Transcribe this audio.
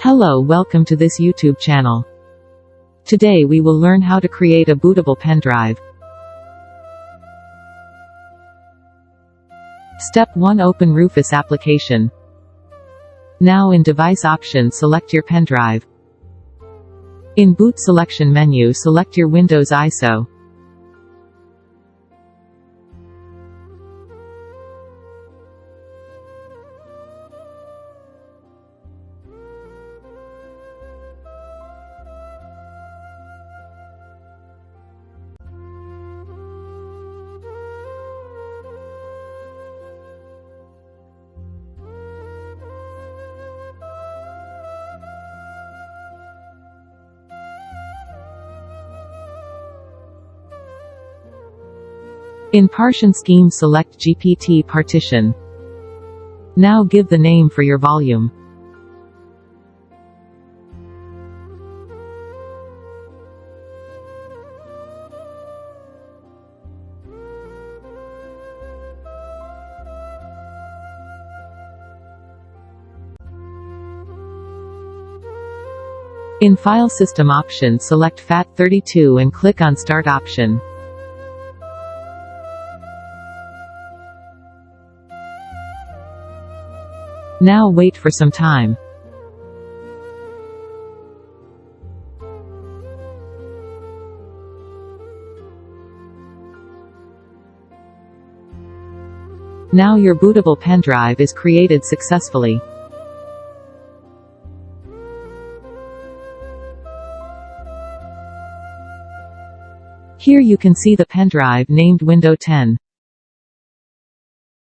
Hello, welcome to this YouTube channel. Today we will learn how to create a bootable pendrive. Step 1. Open Rufus application. Now in Device option select your pendrive. In Boot selection menu select your Windows ISO. In Partition scheme select GPT Partition. Now give the name for your volume. In File System option select FAT32 and click on Start option. Now wait for some time. Now your bootable pendrive is created successfully. Here you can see the pendrive named Window 10.